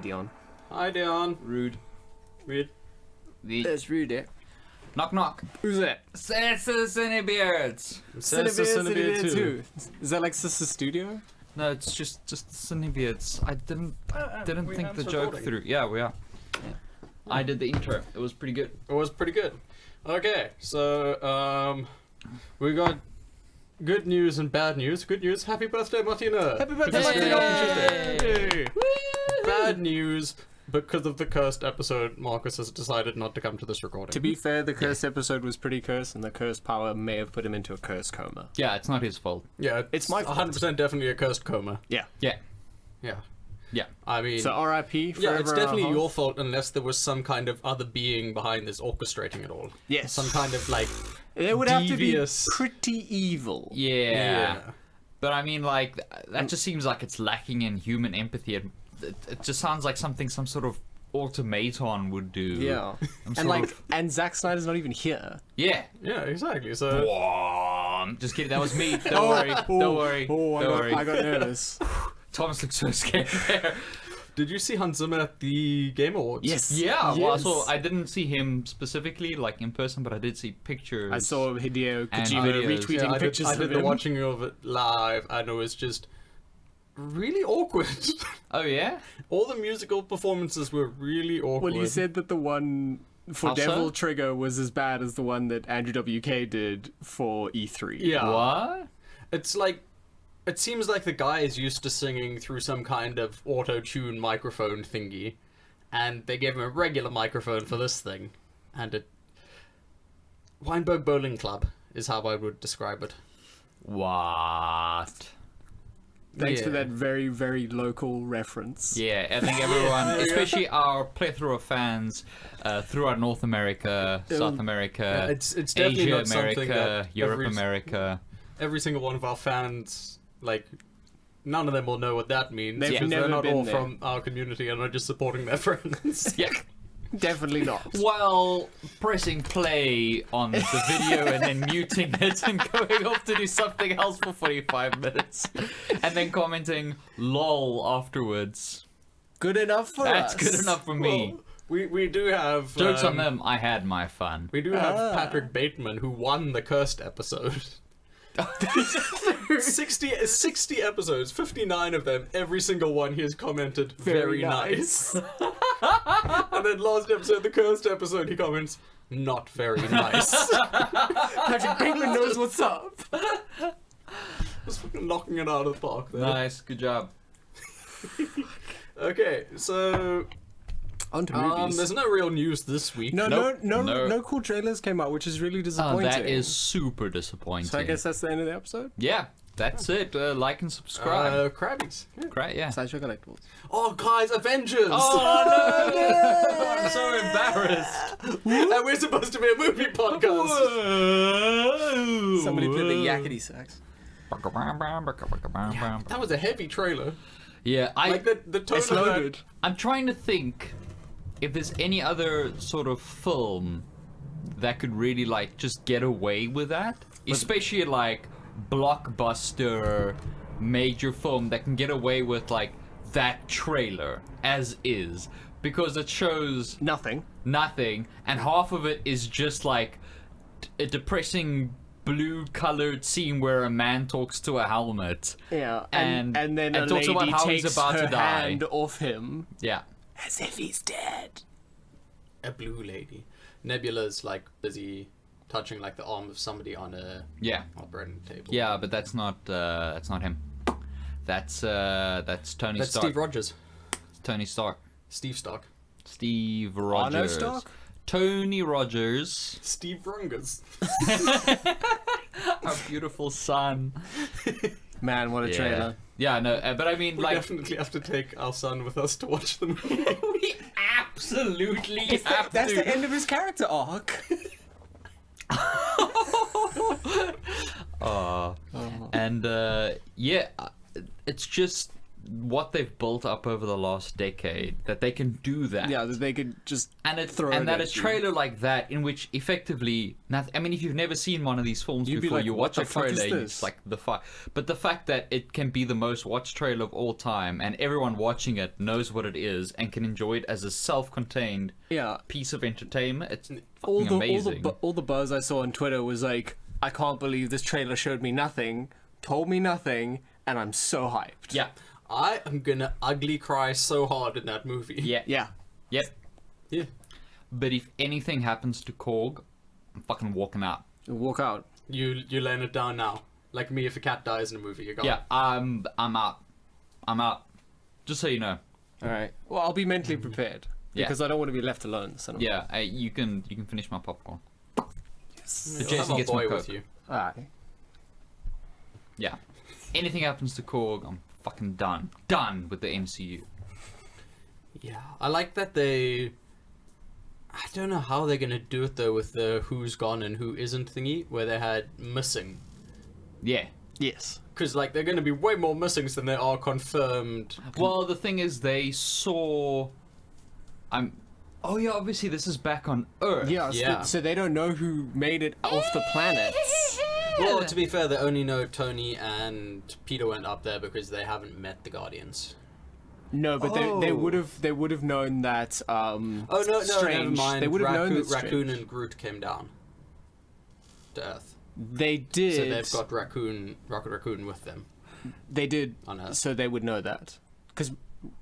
Dion. Hi, Dion. Rude. Read. It's Rudy. Knock knock. Who's that? It's the Cinebeards. Cinebeards 2. Is that like Sister Studio? No, it's just the Cinebeards. I didn't we think have the joke recording. through. Yeah, we are. Yeah. I did the intro. It was pretty good. It was pretty good. Okay, so we got good news and bad news. Good news, happy birthday, Martina! Happy birthday, Because it's Martina! Tuesday. Yay. Bad news, because of the cursed episode, Marcus has decided not to come to this recording. To be fair, the cursed episode was pretty cursed, and the cursed power may have put him into a cursed coma. Yeah, it's not his fault. Yeah, It's my fault. 100% definitely a cursed coma. Yeah. Yeah. Yeah. Yeah. I mean... So R.I.P. yeah, it's forever definitely our your fault unless there was some kind of other being behind this orchestrating it all. Yes. Some kind of, like, It would have to be devious... pretty evil. Yeah. But I mean, like, that just seems like it's lacking in human empathy. It just sounds like something some sort of automaton would do. Yeah. And like, and Zack Snyder's not even here. Yeah. Yeah, exactly, so... Just kidding, that was me. Don't worry. Don't worry. Oh, Don't worry. I got nervous. Thomas looks so scared there. Did you see Hans Zimmer at the Game Awards? Yes. Yeah, well, Yes. so I didn't see him specifically, like, in person, but I did see pictures. I saw Hideo And Kojima videos. retweeting I pictures did of the him. watching of it live, and it was just really awkward. Oh, yeah? All the musical performances were really awkward. Well, you said that the one for Also? Devil Trigger was as bad as the one that Andrew WK did for E3. Yeah. What? It's like... It seems like the guy is used to singing through some kind of auto-tune microphone thingy, and they gave him a regular microphone for this thing, and it... Weinberg Bowling Club is how I would describe it. What? Thanks for Yeah. that very, very local reference. Yeah, I think everyone, especially our plethora of fans throughout North America, South America, it's definitely Asia, not something America, that Europe, America. every single one of our fans, like, none of them will know what that means. They've because never they're not been all there. from our community and are just supporting their friends. Yeah. Definitely not. While pressing play on the video and then muting it and going off to do something else for 45 minutes. And then commenting lol afterwards. Good enough for That's us. good enough for me. Well, we do have... Jokes on them, I had my fun. We do have Patrick Bateman, who won the Cursed episode. 60 episodes, 59 of them, every single one he has commented, very nice. And then last episode, the Cursed episode, he comments, not very nice. Patrick Bateman knows what's up. Just fucking knocking it out of the park there. Nice, good job. Okay, so On to movies. there's no real news this week. No, Nope. no No. cool trailers came out, which is really Oh, disappointing. that is super disappointing. So I guess that's the end of the episode. Yeah, that's it. Like and subscribe. Krabbies. Yeah. Great, yeah. Sideshow Collectibles. Oh, guys, Avengers! Oh no! I'm so embarrassed. And we're supposed to be a movie podcast. Somebody play the yakety sax. That was a heavy trailer. Yeah, Like the tone It's of that. loaded. I'm trying to think if there's any other sort of film that could really like just get away with that, especially like blockbuster major film that can get away with like that trailer as is, because it shows Nothing. nothing and half of it is just like a depressing blue colored scene where a man talks to a helmet. Yeah. And then and a talks lady about how he's takes about to her die. hand off him Yeah. as if he's dead. A blue lady. Nebula's like busy touching like the arm of somebody on a Yeah. operating table. Yeah, but that's not him. That's Tony That's Stark. Steve Rogers. Tony Stark. Steve Stark. Steve Arno Rogers. Stark? Tony Rogers. Steve Rungers. Our beautiful son. Man, what a Yeah. trailer. Yeah, no, but I mean, We like, definitely have to take our son with us to watch the movie. we absolutely have That's to. the end of his character arc. And yeah, it's just what they've built up over the last decade, that they can do that. Yeah, that they could just And throw and it that a at you. trailer like that, in which effectively, I mean, if you've never seen one of these films You'd be before, like, you "What watch the a fuck is trailer, and this?" it's like the fire. But the fact that it can be the most watched trailer of all time, and everyone watching it knows what it is and can enjoy it as a self-contained Yeah. piece of entertainment, it's All fucking amazing. all the buzz I saw on Twitter was like, I can't believe this trailer showed me nothing, told me nothing, and I'm so hyped. Yeah, I am gonna ugly cry so hard in that movie. yeah, Yeah. yep. Yeah. But if anything happens to Korg, I'm fucking walking out. Walk out. You laying it down now. Like me, if a cat dies in a movie, you're gone. Yeah, I'm out. I'm out. Just so you know. All right. Well, I'll be mentally prepared Yeah. because I don't want to be left alone. In the cinema. Yeah, you can finish my popcorn. Yes. You'll Jason have a gets my boy with Coke. you. All right. Yeah. Anything happens to Korg, I'm fucking done. Done with the MCU. Yeah, I like that they. I don't know how they're gonna do it though with the who's gone and who isn't thingy, where they had missing. Yeah. Yes. Because like they're gonna be way more missings than there are confirmed. Well, the thing is, they saw. Oh yeah, obviously this is back on Earth. Yeah. Yeah. So they don't know who made it off the planet. Well, to be fair, they only know Tony and Peter went up there because they haven't met the Guardians. No, but Oh. they would have known that. Oh no, never Strange. mind. They would have known that Raccoon Strange. and Groot came down to Earth, They did. so they've got Rocket Raccoon with them. They did. On Earth. So they would know that because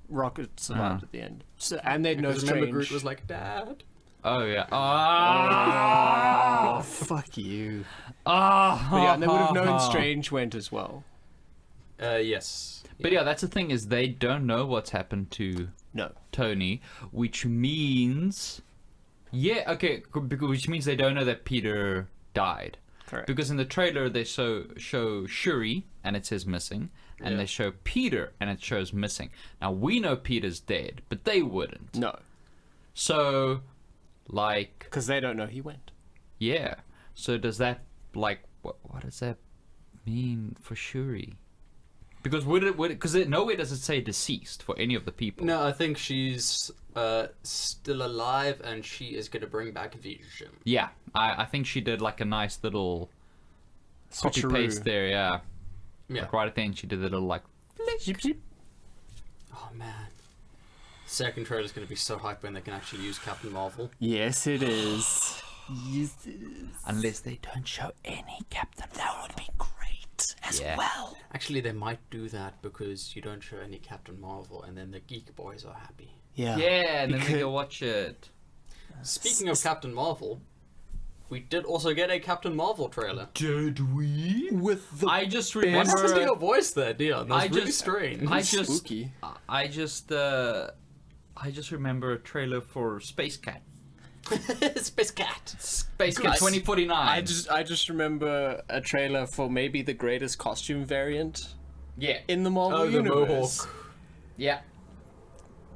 Rocket survived Ah. at the end. So, and they'd know Because remember, Strange. Groot was like, "Dad." Oh yeah. Oh, fuck you. Ah. But yeah, and they would have known Strange went as well. Yes. But yeah, that's the thing, is they don't know what's happened to No. Tony, which means, which means they don't know that Peter died. Correct. Because in the trailer they show Shuri and it says missing, and Yeah. they show Peter and it shows missing. Now we know Peter's dead, but they wouldn't. No, So, like, because they don't know he went. yeah. So does that, like, what does that mean for Shuri? Because because nowhere does it say deceased for any of the people. No, I think she's still alive, and she is gonna bring back Vision. Yeah, I think she did like a nice little copy Switcheroo. paste there. Yeah, Yeah. like right at the end she did a little like. Yip, yip. Oh man. Second trailer's gonna be so hype when they can actually use Captain Marvel. Yes, it is. Yes, it is. Unless they don't show any Captain. That would be great as Yeah. well. Actually, they might do that because you don't show any Captain Marvel, and then the geek boys are happy. Yeah. Yeah, and then we Because- go watch it. Speaking of Captain Marvel, we did also get a Captain Marvel trailer. Did we? With the I just What's happened to remember. your voice there, Dion? That was I really just- strange. I just. spooky. I just remember a trailer for Space Cat. Space Cat. Space Cat Nice. 2049. I just remember a trailer for maybe the greatest costume variant yeah. in the Marvel Oh, the universe. Mohawk. Yeah.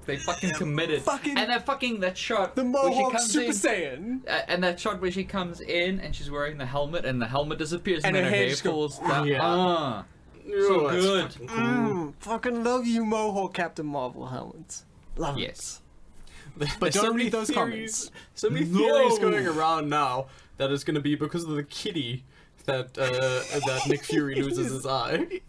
They fucking committed. fucking- and that shot The where she Mohawk comes Super in, Saiyan. and that shot where she comes in and she's wearing the helmet and the helmet disappears And and, her then her hair hair just goes, falls down. yeah. Ah. Oh, that's good. fucking cool. Fucking love you, Mohawk Captain Marvel helmets. Love Yes. But There's don't so many read those theories, comments. So many theories going around now that it's going to be because of the kitty that that Nick Fury loses his eye.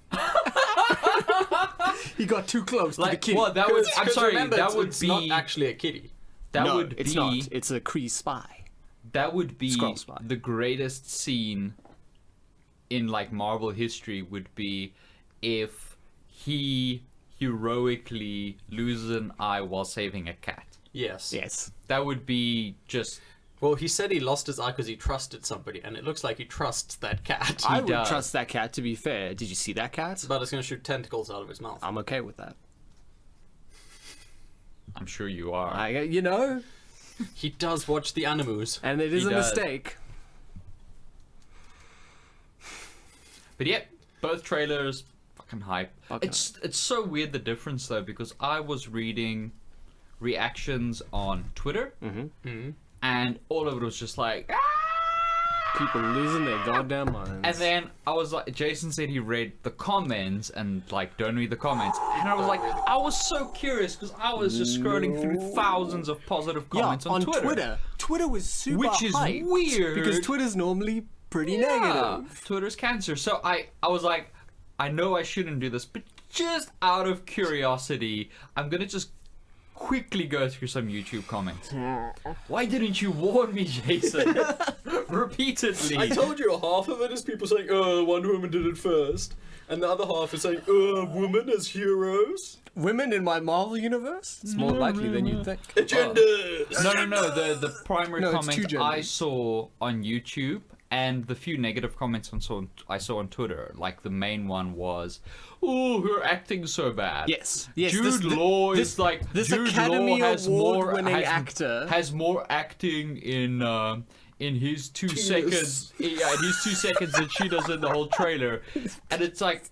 He got too close to the Like, kid. well, that was. I'm 'Cause sorry. remember, That it's- would it's be. not actually a kitty. That no, would it's be. not. It's a Kree spy. That would be Skrull spy. the greatest scene in like Marvel history. Would be if he heroically loses an eye while saving a cat. Yes. Yes. That would be just. Well, he said he lost his eye because he trusted somebody, and it looks like he trusts that cat. I would does. trust that cat, to be fair. Did you see that cat? But it's going to shoot tentacles out of his mouth. I'm okay with that. I'm sure you are. You know, He does watch the Animus. and it is He a does. mistake. But yep, both trailers fucking hype. Fucking It's so weird, the difference though, because I was reading reactions on Twitter, Mm-hmm. and all of it was just like, "Ah!" People losing their goddamn minds. And then I was like, Jason said he read the comments and like, don't read the comments. And I was like, I was so curious because I was just scrolling through thousands of positive comments on Twitter. Twitter was super Which is hyped weird. because Twitter's normally pretty negative. Twitter's cancer. So I was like, I know I shouldn't do this, but just out of curiosity, I'm gonna just quickly go through some YouTube comments. Why didn't you warn me, Jason? Repeatedly. I told you half of it is people saying, Wonder Woman did it first. And the other half is saying, women as heroes. Women in my Marvel universe? It's more likely than you'd think. Agendas! No. The primary No, it's two comment I genders. saw on YouTube and the few negative comments I saw on Twitter, like the main one was, "Oh, her acting so bad." Yes. Jude Law is like this Jude Academy Law has Award-winning more actor has more acting in his 2 seconds. Yeah, in his 2 seconds than she does in the whole trailer, and it's like,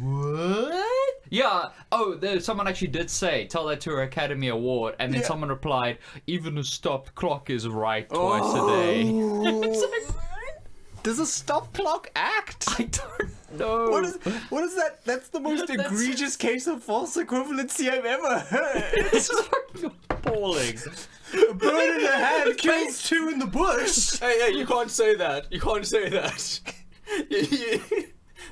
what? Yeah. Oh, someone actually did say, tell that to her Academy Award, and then someone replied, even a stopped clock is right twice a day. It's like, Does a stop clock act? I don't know. What is that? That's the most egregious case of false equivalency I've ever heard. This is fucking appalling. A bird in the hand kills two in the bush. Hey, you can't say that. You can't say that.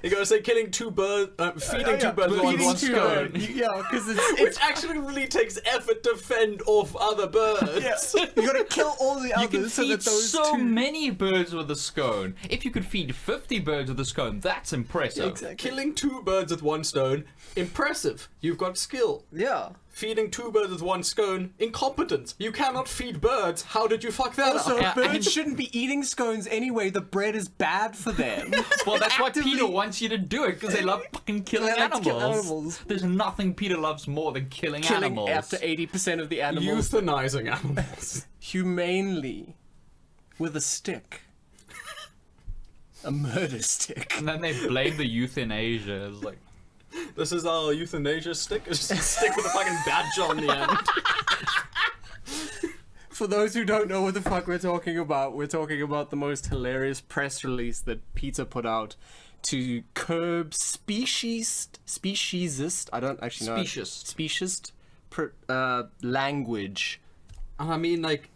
You gotta say killing two birds, feeding two birds with one stone. Yeah, because it's Which actually really takes effort to fend off other birds. yeah. You gotta kill all the You can others so feed that those so two. many birds with a scone. If you could feed 50 birds with a scone, that's impressive. Exactly. Killing two birds with one stone, impressive. You've got skill. Yeah. Feeding two birds with one scone, incompetence. You cannot feed birds. How did you fuck that Also, up? Yeah, birds and- shouldn't be eating scones anyway. The bread is bad for them. Well, that's why Actively- Peter wants you to do it, because they love fucking killing They like to animals. kill animals. There's nothing Peter loves more than killing animals. Up to 80% of the animals Euthanizing animals. humanely with a stick. A murder stick. And then they blame the youth in Asia. It's like, This is our euthanasia stick. It's just a stick with a fucking badge on the end. For those who don't know what the fuck we're talking about the most hilarious press release that PETA put out to curb speciesist, I don't actually know. Speciesist language. And I mean, like,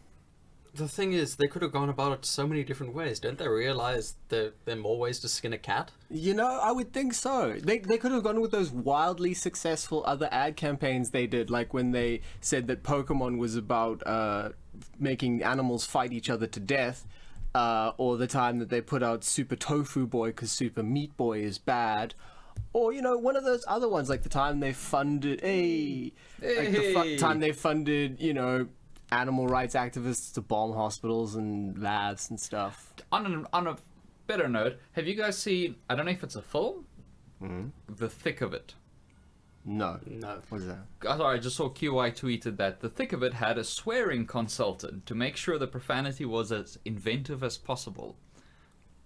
the thing is, they could have gone about it so many different ways. Don't they realize there are more ways to skin a cat? You know, I would think so. They could have gone with those wildly successful other ad campaigns they did, like when they said that Pokemon was about making animals fight each other to death, or the time that they put out Super Tofu Boy because Super Meat Boy is bad, or, you know, one of those other ones, like the time they funded, time they funded, you know, animal rights activists to bomb hospitals and labs and stuff. on a better note, have you guys seen, I don't know if it's a film, The Thick of It? No. No. What is that? I just saw QI tweeted that The Thick of It had a swearing consultant to make sure the profanity was as inventive as possible.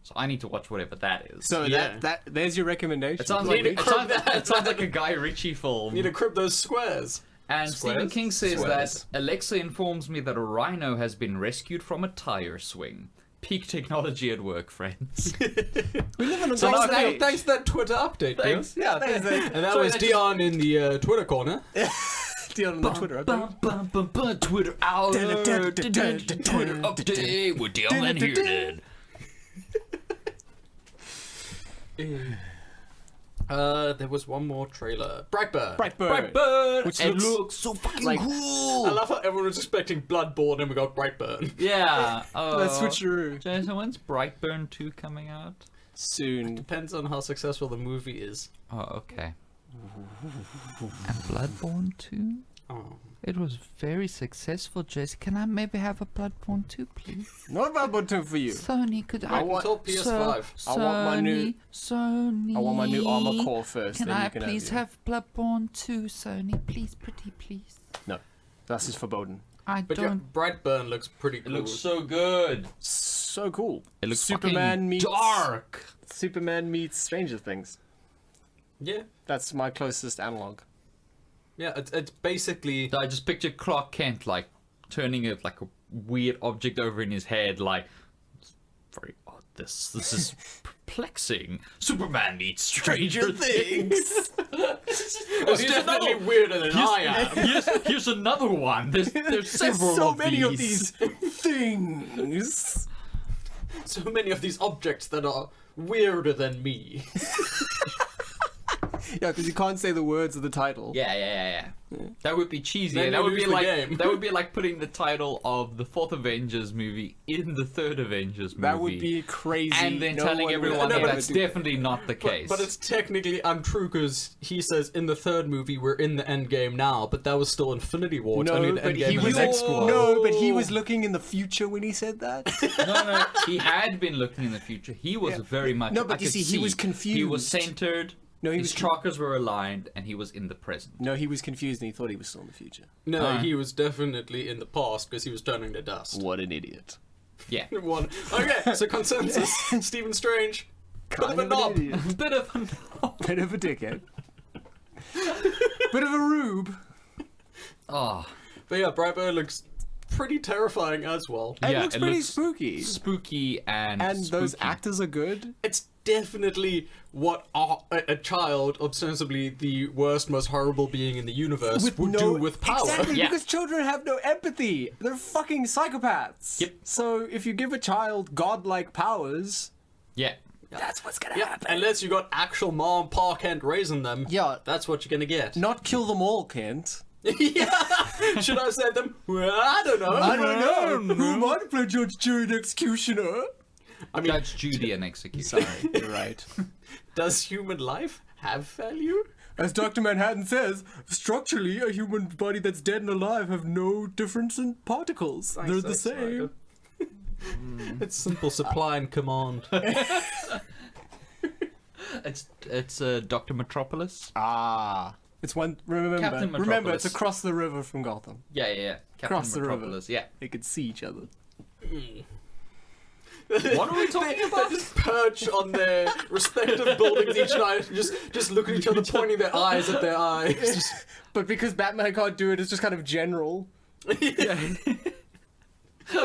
So I need to watch whatever that is. So Yeah. that there's your recommendation. It sounds like Need to crop that. it sounds like a Guy Ritchie film. Need to crib those squares. And Squares? Stephen King says Squares. that Alexa informs me that a rhino has been rescued from a tire swing. Peak technology at work, friends. We live in a So golden now- age. Thanks for that Twitter update, Thanks. Bill. Yeah, Thanks, thanks. And that Sorry, was that Dion in the Twitter corner. Deal on the Twitter update. Twitter hour. Twitter update with Dylan here. There was one more trailer. Brightburn. Brightburn, Which it looks looks so fucking like- cool. I love how everyone was expecting Bloodborne and we got Brightburn. Yeah. Let's switcheroo. Jason, when's Brightburn 2 coming out? Soon. Depends on how successful the movie is. Oh, okay. And Bloodborne 2? Oh. It was very successful, Jason. Can I maybe have a Bloodborne 2, please? Not about button for you. Sony, could I... want- Until PS5. I want my new- Sony. I want my new armor core first. Can then I you can please have have Bloodborne 2, Sony? Please, pretty please. No, that's just forbidden. I But yeah, don't... Brightburn looks pretty It cool. looks so good. So cool. It looks Superman fucking meets dark. Superman meets Stranger Things. Yeah. That's my closest analog. Yeah, it's basically... So I just picture Clark Kent like turning it like a weird object over in his head, like it's very odd. this. This is perplexing. Superman needs Stranger Things. It's definitely weirder than I am. Here's another one. There's several so of many of these. these things. So many of these objects that are weirder than me. Yeah, because you can't say the words of the title. Yeah. That would be cheesy. Then And that you would be lose the like game. that would be like putting the title of the fourth Avengers movie in the third Avengers movie. That would be crazy. and then No telling one would everyone No, that but that's do definitely not the case. But it's technically untrue because he says in the third movie we're in the end game now, but that was still Infinity War. It's only No, the but end game he in was the next one. no, but he was looking in the future when he said that. no, he had been looking in the future. He was Yeah. very much. No, but I you could see, he was He confused. was centered. No, he his was chakras were aligned, and he was in the present. No, he was confused and he thought he was still in the future. No, he was definitely in the past because he was turning to dust. What an idiot. Yeah, One. Okay, so consensus. Stephen Strange. Bit of a knob. bit of a. Bit of a dickhead. Bit of a rube. Oh, But yeah, Birghtburn looks pretty terrifying as well. It yeah, looks it pretty looks spooky. spooky and Those spooky. actors are good. It's definitely what a child, ostensibly the worst, most horrible being in the universe, would do with power. Exactly, Yeah. because children have no empathy. They're fucking psychopaths. Yep. So if you give a child godlike powers, Yeah, that's what's gonna Yeah, happen. unless you got actual mom, pa, Kent raising them. Yeah. That's what you're gonna get. Not kill them all, Kent. Yeah. Should I say them? Well, I don't know. I don't know. Who might play Judge, Jury, and Executioner? I mean, Judge Judy and execution. Sorry, you're right. does human life have value? As Dr. Manhattan says, structurally, a human body that's dead and alive have no difference in particles. They're the same. It's simple supply and command. It's Dr. Metropolis. Ah. It's one. Remember, Captain remember, Metropolis. it's across the river from Gotham. Yeah. Captain Cross the river. Metropolis. Yeah. They could see each other. What are we talking about? They just perch on their respective buildings each night and just look at each other, pointing their eyes at their eyes. But because Batman can't do it, it's just kind of general.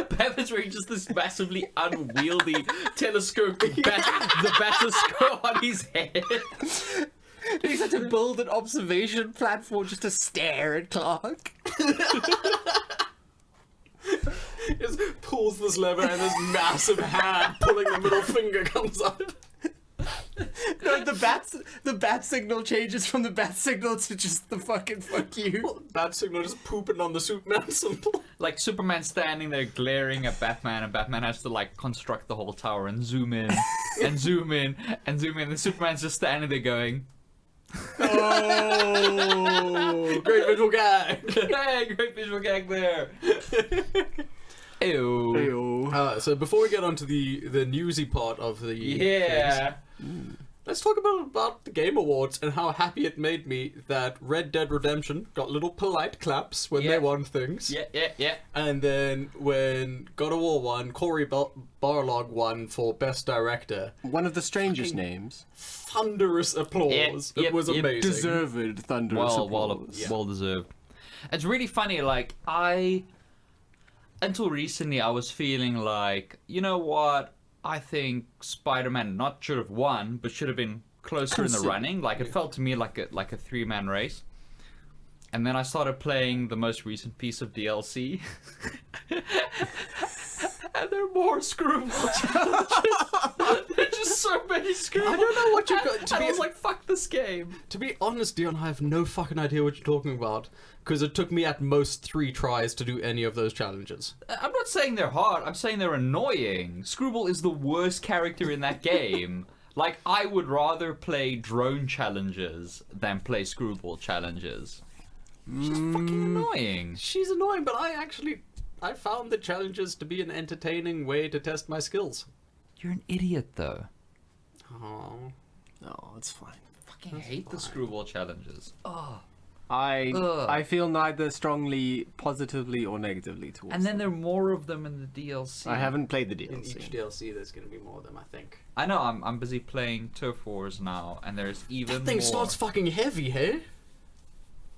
Batman's wearing just this massively unwieldy telescope, the battlescope on his head. He's had to build an observation platform just to stare at Clark. Just pulls this lever and this massive hand pulling the middle finger comes up. No, the bat signal changes from the bat signal to just the fucking fuck you. Bat signal just pooping on the Superman symbol. Like Superman standing there glaring at Batman, and Batman has to like construct the whole tower and zoom in and zoom in and zoom in, and Superman's just standing there going, Oh, Great visual gag. "Hey, great visual gag there." Ew. Ew. So before we get onto the newsy part of the Yeah. things, let's talk about the Game Awards and how happy it made me that Red Dead Redemption got little polite claps when Yeah. they won things. Yeah. And then when God of War won, Corey Barlog won for Best Director. One of the strangest names. Thunderous applause. Yep, It was yep. amazing. Deserved thunderous applause. Well deserved. It's really funny. Like until recently, I was feeling like, you know what? I think Spider-Man not should have won, but should have been closer in the running. Like it felt to me like a three-man race. And then I started playing the most recent piece of DLC. And there are more screwball challenges. There's just so many screwball. I don't know what you've got to And be. I was like, fuck this game. To be honest, Dion, I have no fucking idea what you're talking about. Because it took me at most 3 tries to do any of those challenges. I'm not saying they're hard. I'm saying they're annoying. Screwball is the worst character in that game. Like, I would rather play drone challenges than play Screwball challenges. It's just fucking annoying. She's annoying, but I found the challenges to be an entertaining way to test my skills. You're an idiot, though. Oh. No, it's fine. Fucking hate the Screwball challenges. Oh. I feel neither strongly positively or negatively towards And then them. there are more of them in the DLC. I haven't played the In DLC. each DLC, there's going to be more of them, I think. I know. I'm busy playing Turf Wars now, and there's even That thing more. starts fucking heavy, hey?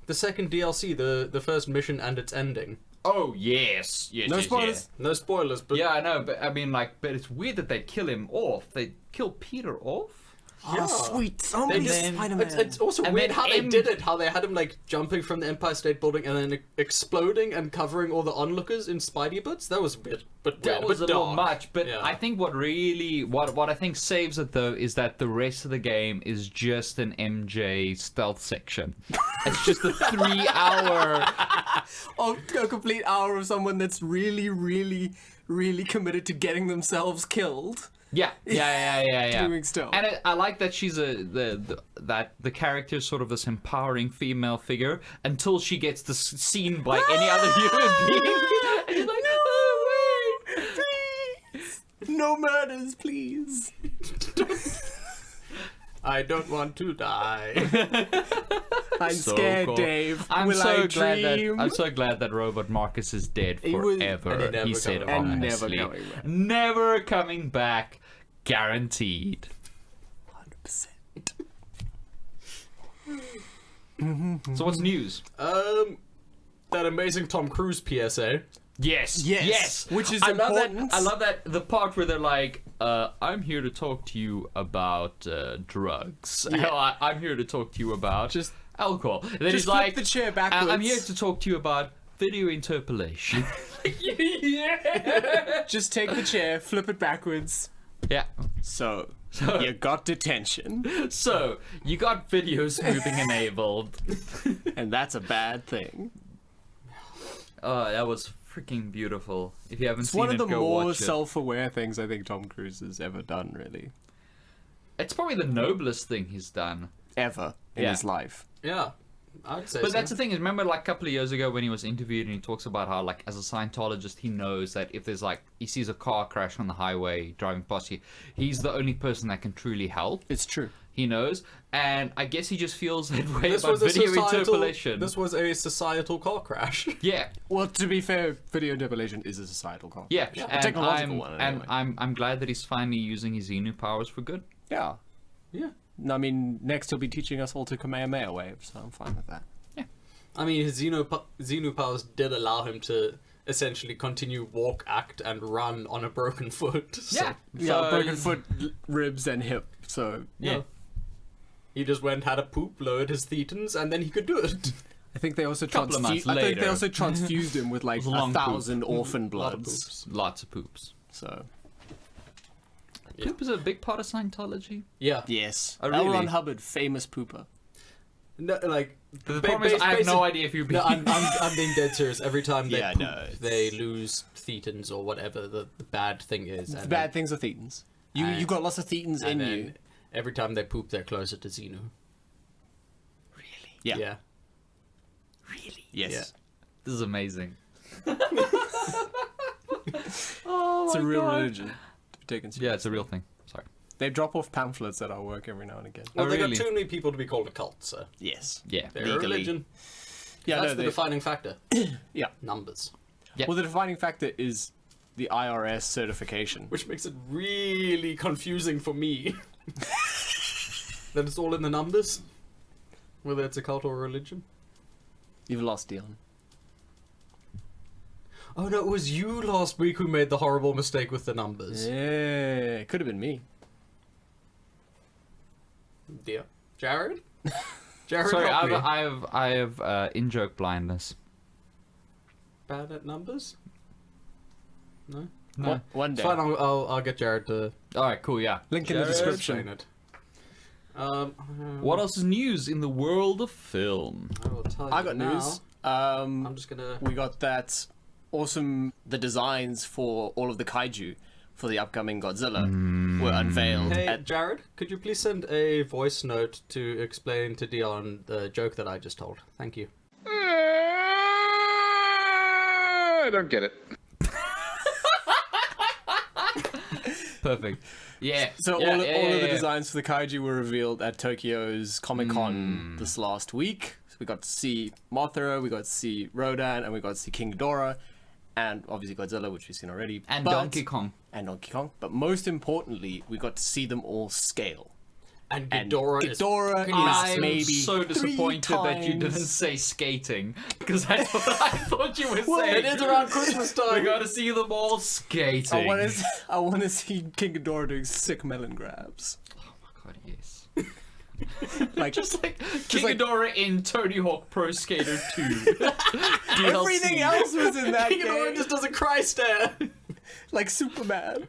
The second DLC, the first mission and its ending. Oh yes, yes. No yes, spoilers. No spoilers, but Yeah, I know, but I mean, like, but it's weird that they kill him off. They kill Peter off. Oh, sweet. So many then- Spider-Man. it's also And weird then how they M- did it. How they had him like jumping from the Empire State Building and then exploding and covering all the onlookers in Spidey boots. That was weird, but That weird, was but a little dark. much, but Yeah. I think what really, what I think saves it though, is that the rest of the game is just an MJ stealth section. It's just a 3-hour. Oh, a complete hour of someone that's really, really, really committed to getting themselves killed. Yeah. Doing stealth. And I like that she's that the character is sort of this empowering female figure until she gets seen by any other human being. And you're like, oh wait, Please! No murders, please. I don't want to die. I'm So scared, cool. Dave. I'm Will I so glad dream? I'm so glad that Robot Marcus is dead He was- forever. And he never said coming back. And never honestly, coming back. never coming back, guaranteed. 100%. So what's news? That amazing Tom Cruise PSA. Yes, Yes, which is I love important. that. I love that the part where they're like, "I'm here to talk to you about drugs. Yeah. I'm here to talk to you about Just- alcohol." And then just he's flip like, the chair "I'm backwards." here to talk to you about video interpolation." yeah. Just take the chair, flip it backwards. Yeah. So, you got detention, So you got video smoothing enabled. and that's a bad thing. Oh, that was freaking beautiful. If you haven't It's seen one of it, the go more watch it. self-aware things I think Tom Cruise has ever done, really. It's probably the noblest thing he's done. Ever in Yeah. his life. Yeah, I'd say But so. that's the thing is, remember like a couple of years ago when he was interviewed and he talks about how like as a Scientologist he knows that if there's like he sees a car crash on the highway driving past you, he's the only person that can truly help. It's true. He knows, and I guess he just feels that way This about was a video societal. interpolation. This was a societal car crash. Yeah, Well, to be fair, video interpolation is a societal call. yeah, Yeah. A and technological one, anyway. I'm glad that he's finally using his Xenu powers for good. Yeah. Yeah. I mean, next he'll be teaching us all to Kamehameha wave, so I'm fine with that. I mean, his Xenu powers did allow him to essentially continue walk, act, and run on a broken foot. So, Yeah, Yeah, broken foot, ribs, and hip, so... Yeah. He just went, had a poop, lowered his thetans, and then he could do it. I think they also Couple of months I think they later. also transfused him with like was a long poop. 1,000 orphan Lot of bloods. poops. Lots of poops. So Yeah. Poop is a big part of Scientology. Yeah. yes, Oh, L. really? Ron Hubbard, famous pooper. No, like The problem is, I have no idea if you're being. No, I'm being dead serious. Every time they Yeah, poop, no, it's- they lose thetans or whatever the bad thing is. The And bad then, things are thetans. You And- you got lots of thetans in and then you. every time they poop, they're closer to Xenu. Really? Yeah. Yeah. Really? Yes. Yeah. This is amazing. It's a real religion to be taken seriously. Yeah, it's a real thing. Sorry. They drop off pamphlets at our work every now and again. Well, Oh, they really? got too many people to be called a cult, so Yes. Yeah. they're Legally. a religion. Yeah, That's no, the they, defining factor. yeah. Numbers. Yeah. Well, the defining factor is the IRS certification. Which makes it really confusing for me. That it's all in the numbers. Whether it's a cult or a religion. You've lost, Dion. Oh no, it was you last week who made the horrible mistake with the numbers. Yeah, it could have been me. Dear. Jared? Jared, Sorry, help me. I have in-joke blindness. Bad at numbers? No? No. One It's day. fine, I'll get Jared to All right, cool. Yeah. Link in the Jared, description. explain it. What else is news in the world of film? I will tell you I got now. news. I'm just gonna... We got that awesome. The designs for all of the kaiju for the upcoming Godzilla were unveiled. Hey, at, Jared, could you please send a voice note to explain to Dion the joke that I just told? Thank you. I don't get it. Perfect. Yeah. so yeah, all of the yeah. designs for the kaiju were revealed at Tokyo's Comic Con this last week. So we got to see Mothra, we got to see Rodan, and we got to see King Ghidorah, and obviously Godzilla, which we've seen already. And but- Donkey Kong. And Donkey Kong. But most importantly, we got to see them all scale. And Ghidorah is Ghidorah is I'm maybe so 3 disappointed that you didn't times- say skating, because that's what I thought you were saying. It is around Christmas time. We gotta see them all skating. I want to see King Ghidorah doing sick melon grabs. God, yes. Like Just like King like- Ghidorah in Tony Hawk Pro Skater 2. everything else was in that Ghidorah game. just does a cry stare. Like Superman.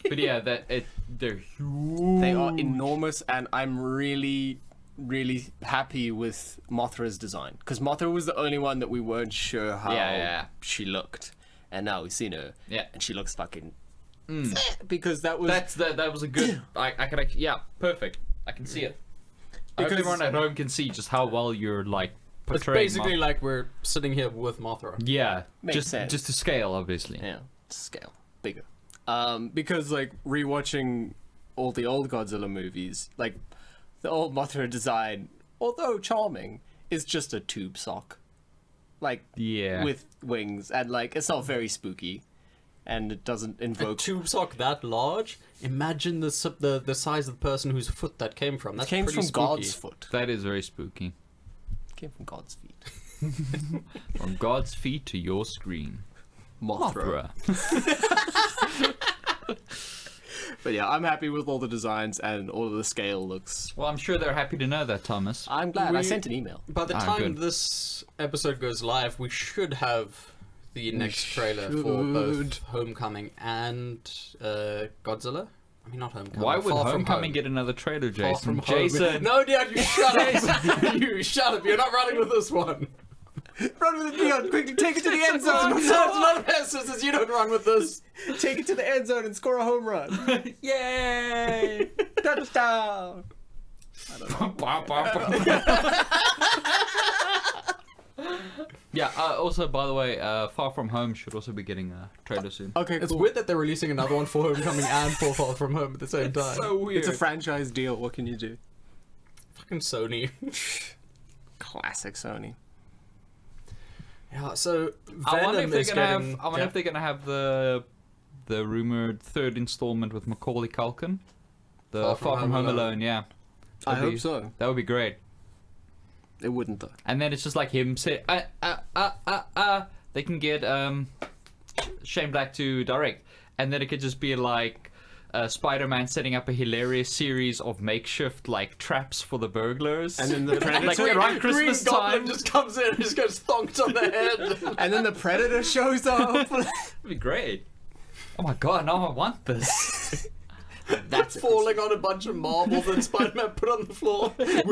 But yeah, they're huge. They are enormous, and I'm really, really happy with Mothra's design. Because Mothra was the only one that we weren't sure how Yeah. she looked. And now we've seen her. Yeah. And she looks fucking... Because that was... That was a good. I can actually, yeah, perfect. I can see it. I hope Because- everyone at home can see just how well you're like It's portraying. basically like we're sitting here with Mothra. yeah, Makes sense. just to scale, obviously. Yeah, scale. Bigger. Because, like, rewatching all the old Godzilla movies, like, the old Mothra design, although charming, is just a tube sock. Like, Yeah. with wings, and, like, it's not very spooky, and it doesn't A invoke... tube sock that large? Imagine the size of the person whose foot that came from. It That's came pretty from spooky. God's foot. That is very spooky. It came from God's feet. From God's feet to your screen. Mothra. But yeah, I'm happy with all the designs, and all of the scale looks... Well, I'm sure they're happy to know that, Thomas. I'm glad. I We- sent an email. By the Ah, time good. this episode goes live, we should have the next trailer for both should. Homecoming and Godzilla. I mean, not Homecoming. Why would Far From Homecoming Home. get another trailer, Far Jason? From Home. Jason! No, Dad, you shut up! You shut up! You're not running with this one. Run with it, Leon! Quickly, take it to the end No, zone! it's not Sisters, you don't run with this. Take it to the end zone and score a home run! Yay! Touchdown! Yeah, also, by the way, Far From Home should also be getting a trailer soon. Okay, It's cool. weird that they're releasing another one for Homecoming and for Far From Home at the same time. So weird. It's a franchise deal. What can you do? Fucking Sony. Classic Sony. Yeah, so I wonder Venom if is they're gonna getting... have. I wonder if they're gonna have the rumored third installment with Macaulay Culkin, the Far From Home Alone. Yeah, I That'd be- hope so. that would be great. It wouldn't though. And then it's just like him say, They can get Shane Black to direct, and then it could just be like Spider-Man setting up a hilarious series of makeshift like traps for the burglars. And then the Predator. like around Green Christmas Goblin time. just comes in and just goes thonked on the head. And then the Predator shows up. That'd be great. Oh my god, now I want this. That's falling on a bunch of marble that Spider-Man put on the floor. They're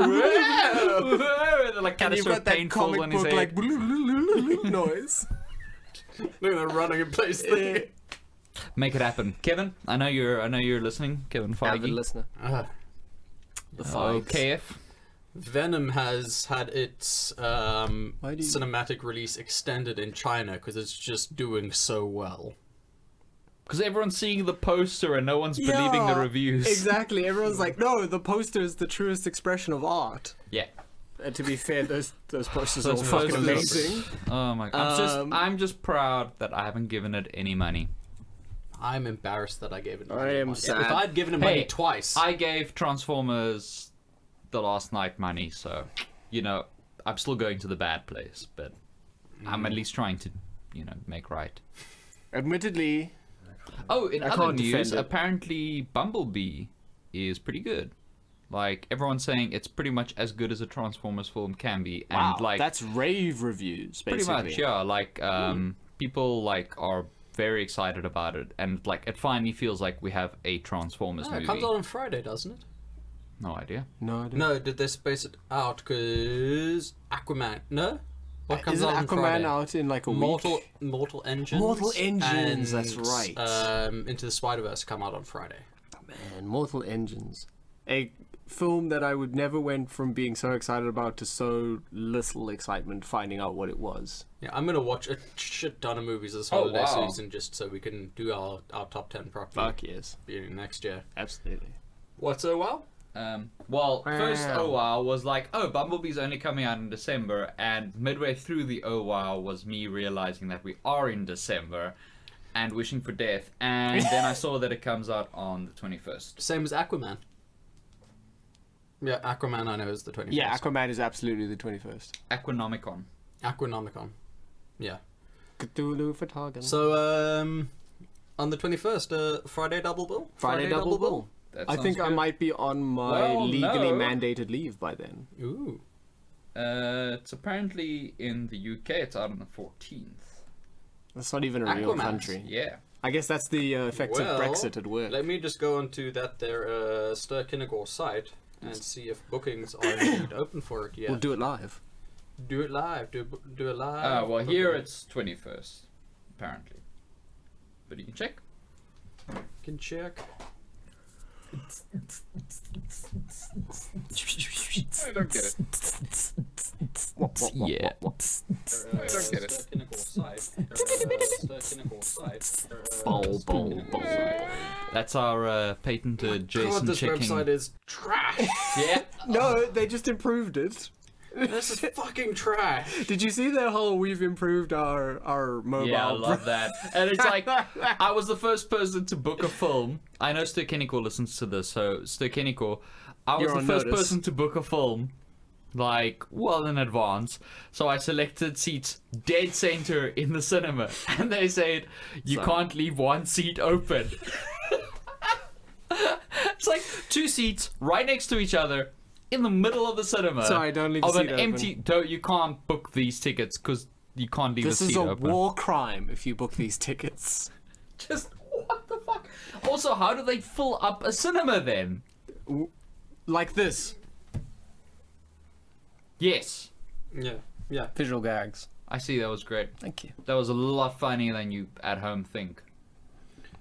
like And you've canister got of that paint full comic on his book head. like noise. Look at that running in place thing. Make it happen, Kevin. I know you're listening, Kevin Avid Feige. listener. The KF. Venom has had its do you- cinematic release extended in China because it's just doing so well. Because everyone's seeing the poster and no one's believing the Yeah, reviews. Exactly. Everyone's like, no, the poster is the truest expression of art. Yeah. And to be fair, those posters are all Those fucking posters- amazing. Oh my god. I'm just proud that I haven't given it any money. I'm embarrassed that I gave it. I am money. sad. If I'd given it money twice, I gave Transformers the last night money, so I'm still going to the bad place, but I'm at least trying to, make right. Admittedly, Oh, in I other can't news, defend it. apparently Bumblebee is pretty good. Like everyone's saying, it's pretty much as good as a Transformers film can be, and wow, like that's rave reviews, basically. pretty much, yeah. Like people like are very excited about it, and like it finally feels like we have a Transformers it movie. comes out on Friday, doesn't it? No idea. No, I don't. No, did they space it out? Because Aquaman. No, what comes Isn't out on Aquaman Friday? out in like a Mortal week? Engines. Mortal Engines, and, that's right. Into the Spider-Verse come out on Friday. Man, Mortal Engines. A film that I would never went from being so excited about to so little excitement finding out what it was. Yeah, I'm gonna watch a shit ton of movies this Oh, holiday wow. season just so we can do our top 10 properly Fuck yes. beginning next year. Absolutely. What's so well? Well, first Wow. Oh Wow was like, oh, Bumblebee's only coming out in December, and midway through the Oh Wow was me realizing that we are in December and wishing for death, and then I saw that it comes out on the 21st. Same as Aquaman. Yeah, Aquaman I know is the 21st. Yeah, Aquaman is absolutely the 21st. Aquanomicon. Aquanomicon. Yeah. Cthulhu Photography. So, on the 21st, Friday double bill? Friday double bill. That I sounds think I good. might be on my Well, legally no. mandated leave by then. Ooh. It's apparently in the UK. It's out on the 14th. That's not even a real Aquaman. country. Yeah. I guess that's the effects of Well, Brexit at work. Let me just go onto that their Sturkinagor site and see if bookings are indeed open for it yet. We'll do it live. Do it live. Do it live. Well, here it's 21st, apparently. But you can check. Can check. I don't get it. Yeah. I don't get it. That's our patented Jason God, this checking. website is trash. Yeah. No, they just improved it. This is fucking trash. Did you see their whole "we've improved our mobile"? Yeah, I love that. And it's like, I was the first person to book a film. I know Sturkeniko listens to this, so Sturkeniko, I was You're the on first notice. person to book a film, like, well in advance. So I selected seats dead center in the cinema. And they said, you Sorry. can't leave one seat open. It's like 2 seats right next to each other in the middle of the cinema. Sorry, don't leave the of seat an open. empty. Don't, you can't book these tickets because you can't leave This a seat is a open. war crime if you book these tickets. Just what the fuck? Also, how do they fill up a cinema then? Like this. Yes, Yeah. Visual gags. I see. That was great. Thank you. That was a lot funnier than you at home think.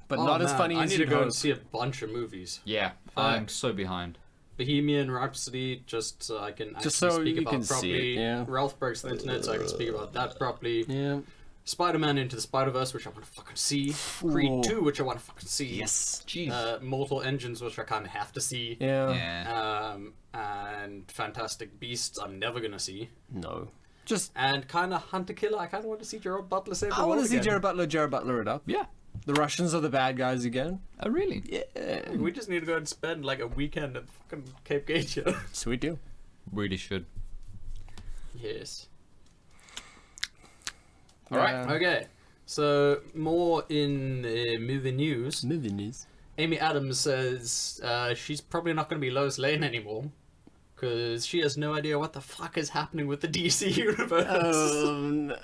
But Oh, not as man, funny I as need you to go hope. and see a bunch of movies. Yeah, I'm so behind. Bohemian Rhapsody, just so I can actually Just so speak you about can see properly. it, yeah. Ralph Breaks the Internet, so I can speak about that properly. Yeah. Spider-Man Into the Spider-Verse, which I want to fucking see. Creed Ooh. 2, which I want to fucking see. Yes. Jeez. Mortal Engines, which I kind of have to see. Yeah. Yeah. And Fantastic Beasts, I'm never gonna see. No. Just. And kind of Hunter Killer, I kind of want to see Gerard Butler save the I want world to see again. Jared Butler it up. Yeah. The Russians are the bad guys again. Oh, really? Yeah. We just need to go and spend like a weekend at fucking Cape Gate. So we do. Really should. Yes. All right. Okay. So more in movie news. Movie news. Amy Adams says she's probably not going to be Lois Lane anymore because she has no idea what the fuck is happening with the DC universe.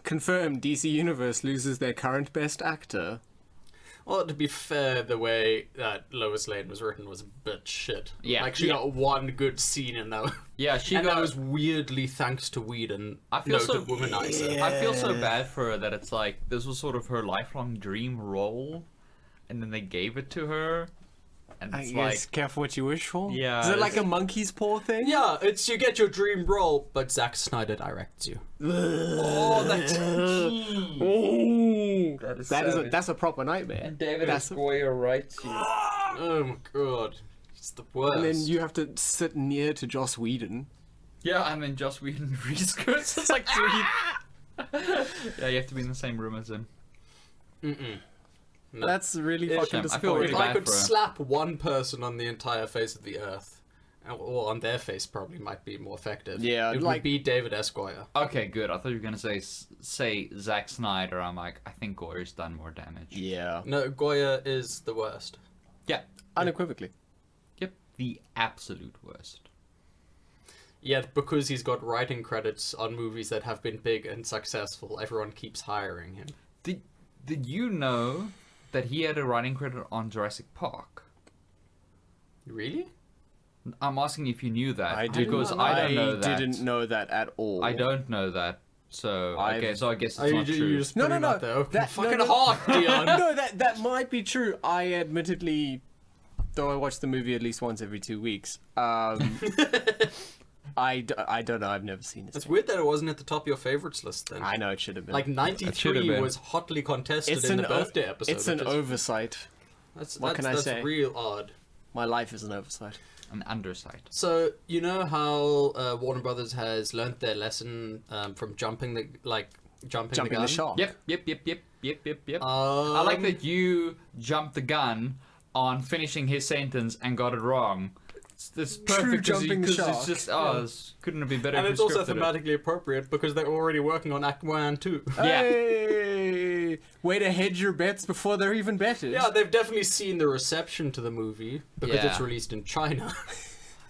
Confirmed. DC Universe loses their current best actor. Well, to be fair, the way that Lois Lane was written was a bit shit. Yeah. Like, she got one good scene in that. Yeah, she And got. that was weirdly thanks to Whedon. I feel so. noted womanizer. Yeah. I feel so bad for her that it's like this was sort of her lifelong dream role, and then they gave it to her, and I it's guess like, careful what you wish for. Yeah, Is it like it's- a monkey's paw thing? Yeah, it's you get your dream role, but Zack Snyder directs you. oh, that's. Ooh. That is That's a proper nightmare. And David That's- Goyer writes you. Oh my god. It's the worst. And then you have to sit near to Joss Whedon. Yeah, and then Joss Whedon reskirts. It's like 3. Yeah, you have to be in the same room as him. No. That's really It- fucking I feel disgusting. really If I bad could for her. slap one person on the entire face of the earth, or on their face probably might be more effective. Yeah, it like- would be David Esquire. Okay, good. I thought you were gonna say Zack Snyder. I'm like, I think Goyer's done more damage. Yeah. No, Goya is the worst. Yeah. Unequivocally. Yep. The absolute worst. Yet, because he's got writing credits on movies that have been big and successful, everyone keeps hiring him. Did you know that he had a writing credit on Jurassic Park? Really? I'm asking if you knew that. I didn't. because I don't know that. didn't know that at all. I don't know that. So I've- okay, so I guess it's Oh, you not true. just No, put no, him no. out there. Oh, That- fucking no, no. hard, Dion. No, that might be true. I admittedly, though I watch the movie at least once every 2 weeks, I don't know. I've never seen it. It's weird that it wasn't at the top of your favorites list then. I know it should have been. Like should've 93 been. was hotly contested it's in an the birthday episode. It's an which is- oversight. what can I that's say? real odd. My life is an oversight. An undersight. So you know how Warner Brothers has learnt their lesson from jumping the Jumping gun? the shark. Yep. I like that you jumped the gun on finishing his sentence and got it wrong. It's perfect jumping the because shark. it's just this couldn't have been better. And if it's we also scripted it. thematically appropriate because they're already working on Aquaman 2. Yeah. Hey! Way to hedge your bets before they're even betted. Yeah, they've definitely seen the reception to the movie because Yeah. it's released in China.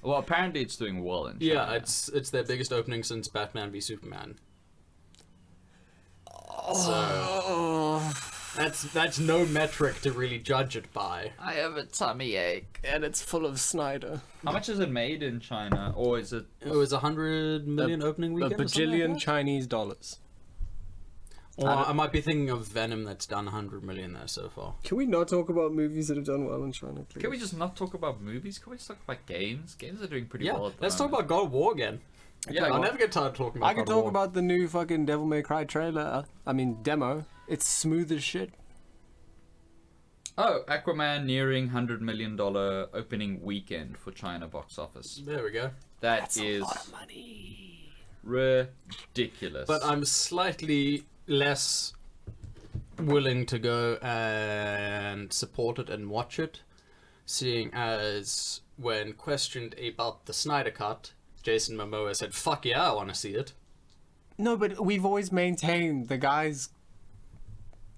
Well, apparently it's doing well in China. Yeah, it's their biggest opening since Batman v Superman. So that's no metric to really judge it by. I have a tummy ache. And it's full of Snyder. How much is it made in China, or is it? It was 100 million opening A weekend. or something bajillion like that? Chinese dollars. Or I might be thinking of Venom that's done 100 million there so far. Can we not talk about movies that have done well in China, please? Can we just not talk about movies? Can we just talk about games? Games are doing pretty Yeah, well. At the let's talk moment. about God of War again. Yeah, I'll well, never get tired of talking about I could God of talk War. about the new fucking Devil May Cry trailer. I mean, demo. It's smooth as shit. Oh, Aquaman nearing $100 million opening weekend for China box office. There we go. That is a lot of money. ridiculous. But I'm slightly less willing to go and support it and watch it, seeing as when questioned about the Snyder Cut, Jason Momoa said, "Fuck yeah, I want to see it." No, but we've always maintained the guy's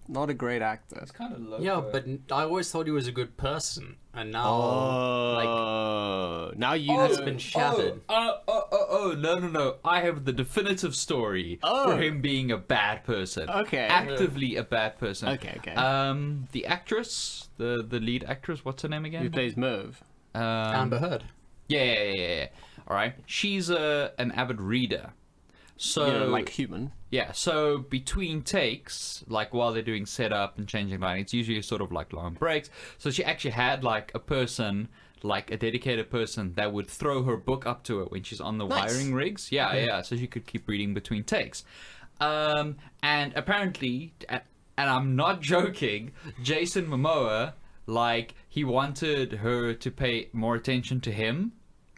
not a great actor. it's kind of low. Yeah, but I always thought he was a good person, and now Now you It's been shattered. No. I have the definitive story Oh. for him being a bad person. Okay. Actively a bad person. Okay. The actress, the lead actress, what's her name again? Who plays Merv? Amber Heard. Yeah. All right. She's an avid reader. So You know, like human. yeah, so between takes, like while they're doing setup and changing lighting, it's usually sort of like long breaks. So she actually had like a person, like a dedicated person that would throw her book up to her when she's on the Nice. wiring rigs. Yeah, so she could keep reading between takes. And apparently, and I'm not joking, Jason Momoa, like, he wanted her to pay more attention to him.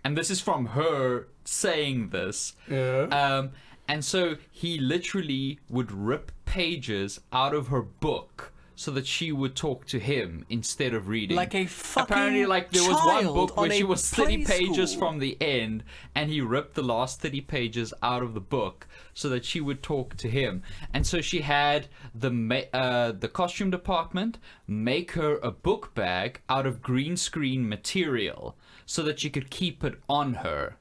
And this is from her saying this. Yeah. And so he literally would rip pages out of her book so that she would talk to him instead of reading. Like a fucking Apparently, like, there was one child book where on she a was 30 pages preschool. from the end, and he ripped the last 30 pages out of the book so that she would talk to him. And so she had the costume department make her a book bag out of green screen material so that she could keep it on her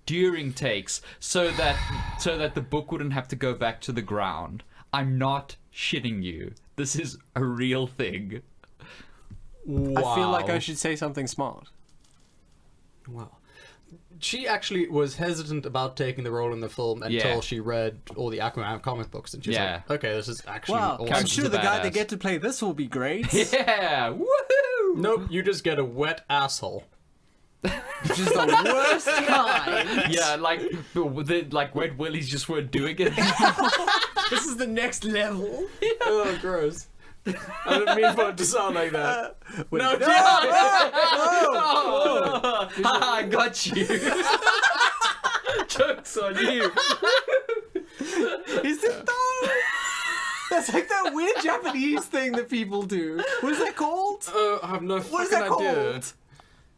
during takes, so that the book wouldn't have to go back to the ground. I'm not shitting you. This is a real thing. I feel like I should say something smart. Wow. She actually was hesitant about taking the role in the film until Yeah. she read all the Aquaman comic books, and she's Yeah. like, "Okay, this is actually Wow, awesome." I'm She's sure a the guy badass. they get to play this will be great. Yeah, woohoo! Nope, you just get a wet asshole. Which is the worst kind. Yeah, like Wet Willies just weren't doing it. This is the next level. Oh, gross. I didn't mean for it to sound like that. Wait, No, I got you. Joke's on you. Is it though? That's like that weird Japanese thing that people do. What is that called? I have no What is fucking that idea. called?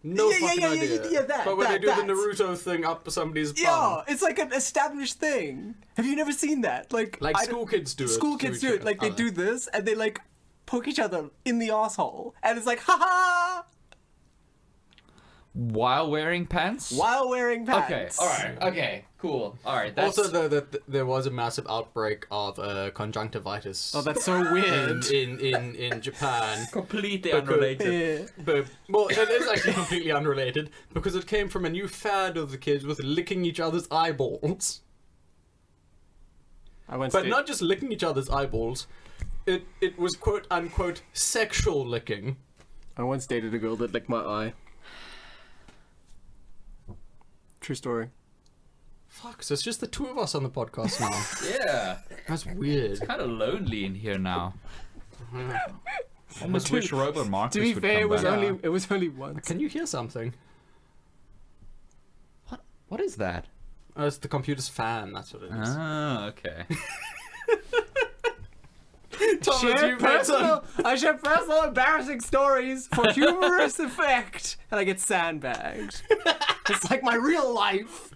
No Yeah, fucking idea. yeah, that, But when that, they do that. the Naruto thing up somebody's Yeah, bum. it's like an established thing. Have you never seen that? Like Like I school don't- kids do it. School to kids each do it. Like they other. do this and they like poke each other in the asshole, and it's like ha ha While wearing pants? while wearing Okay, pants. alright, okay, cool. Alright, that's... Also, there was a massive outbreak of conjunctivitis. Oh, that's so weird. in Japan. completely Because- unrelated. Yeah. But, well, it is actually completely unrelated because it came from a new fad of the kids with licking each other's eyeballs. I once But did- not just licking each other's eyeballs. It was quote unquote sexual licking. I once dated a girl that licked my eye. True story. Fuck, so it's just the two of us on the podcast now. Yeah, That's weird. kind of lonely in here now. Almost wish Robot Marcus To be would fair, come it was back. only once. Can you hear something? What is that? It's the computer's fan, that's what it is. Ah, okay. Thomas, Share you've made some... I share personal embarrassing stories for humorous effect, and I get sandbagged. It's like my real life.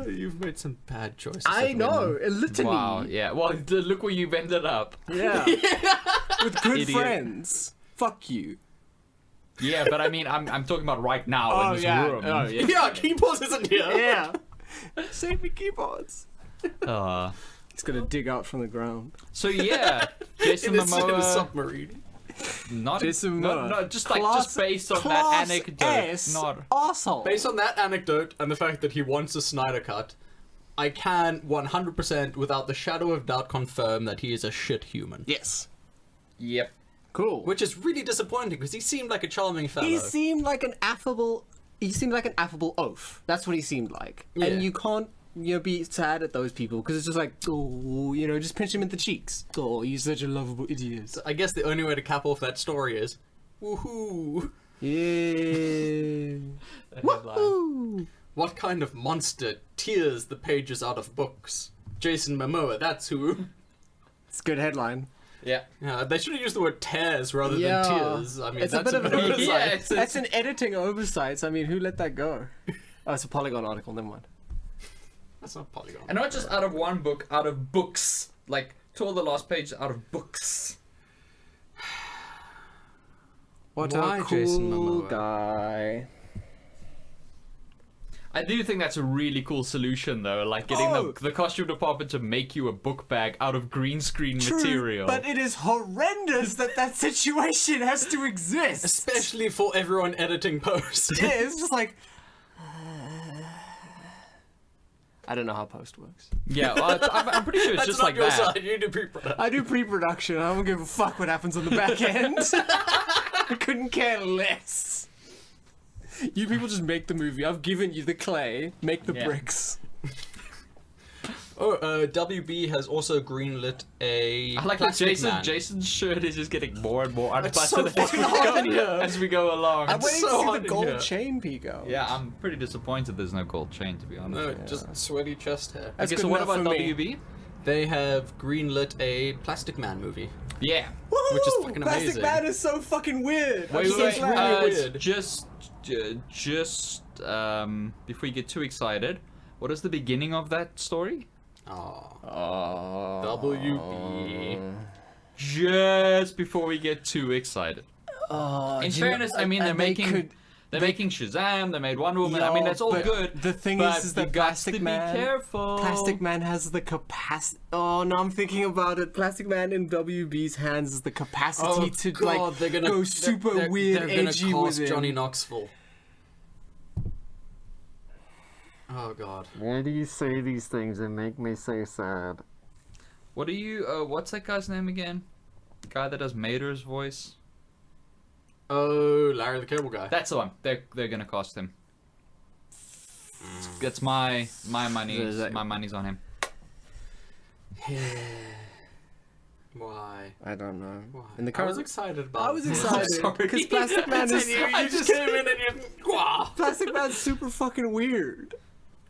You've made some bad choices. I know, literally. Wow, yeah. Well, look where you've ended up. Yeah. With good Idiot. friends. Fuck you. Yeah, but I mean, I'm talking about right now in this room. Oh, yeah. Yeah, keyboards isn't here. Yeah. Save me keyboards. Uh, He's gonna dig out from the ground. so yeah, Jason In a Momoa. submarine. Not Jason no, Momoa. no, just based on that anecdote. Not Asshole. Based on that anecdote and the fact that he wants a Snyder cut, I can 100% without the shadow of doubt confirm that he is a shit human. Yes. yep. Cool. Which is really disappointing because he seemed like a charming fellow. He seemed like an affable oaf. That's what he seemed like. Yeah. And you can't, be sad at those people because it's just like, oh, just pinch him in the cheeks. Oh, you're such a lovable idiot. I guess the only way to cap off that story is, woohoo! Yeah. Headline. Woohoo. What kind of monster tears the pages out of books? Jason Momoa, that's who. It's a good headline. Yeah. Yeah, they should have used the word tears rather Yeah. than tears. I mean, It's a that's bit of an oversight. oversight. Yeah, it's- That's an editing oversight. I mean, who let that go? Oh, it's a Polygon article. Never mind. That's not Polygon. And not just out of one book, out of books. Like, tore the last page out of books. What Why a cool Jason Momoa? guy. I do think that's a really cool solution, though. Like, getting Oh. the costume department to make you a book bag out of green screen material. But it is horrendous that situation has to exist. Especially for everyone editing post. Yeah, it's just like. I don't know how post works. Yeah, well, I'm pretty sure it's That's just not like your that. side. You do pre-production. I do pre-production. I don't give a fuck what happens on the back end. I couldn't care less. You people just make the movie. I've given you the clay. Make the Yeah. bricks. Oh, WB has also greenlit a I like that Plastic Man. Jason's shirt is just getting more and more It's so unbuttoned fucking hot in here. as we go along. I'm waiting so to see hot the in gold here. chain peek out. Yeah, I'm pretty disappointed there's no gold chain, to be honest. No, just sweaty chest hair. That's Okay, so good what enough about for me. WB? They have greenlit a Plastic Man movie. Yeah. Woohoo! Which is fucking Plastic amazing. Man is so fucking weird. I'm Wait, so wait, glad. really weird. just before you get too excited, what is the beginning of that story? Oh. WB. Just before we get too excited. In fairness, I mean, they're making Shazam, they made Wonder Woman. I mean, that's all but good. The thing but is you that got Plastic to Man. be careful. Plastic Man has the capacity. Oh no, I'm thinking about it. Plastic Man in WB's hands has the capacity Oh to God, they're gonna go super weird, They're gonna edgy cast with him. Johnny Knoxville. Oh God. Why do you say these things and make me so sad? What do you? What's that guy's name again? The guy that does Mater's voice. Oh, Larry the Cable Guy. That's the one. They're gonna cost him. That's my money. Is that- My money's on him. Why? I don't know. Why? In the I was current, excited about I was it. excited sorry. because Plastic Man is You just came in and you... Wah! Plastic Man's super fucking weird.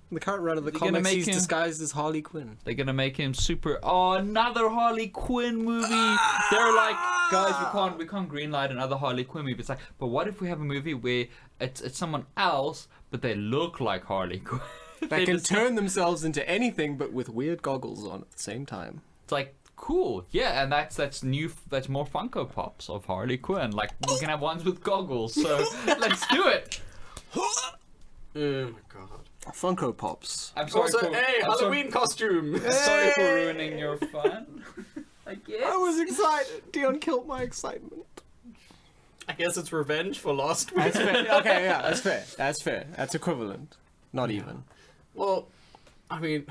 In the current run of the They're gonna comics, make he's him- disguised as Harley Quinn. They're gonna make him super. Oh, another Harley Quinn movie. They're like, guys, we can't greenlight another Harley Quinn movie. It's like, but what if we have a movie where it's someone else, but they look like Harley Quinn? They can turn themselves into anything, but with weird goggles on at the same time. It's like cool, yeah, and that's new. That's more Funko Pops of Harley Quinn. Like we can have ones with goggles. So let's do it. Oh my God. Funko Pops. I'm sorry Also, for hey, I'm Halloween costume! Sorry for ruining your fun. I guess. I was excited. Dion killed my excitement. I guess it's revenge for last week. That's fair. Okay, yeah, that's fair. That's fair. That's equivalent. Not even. Well, I mean...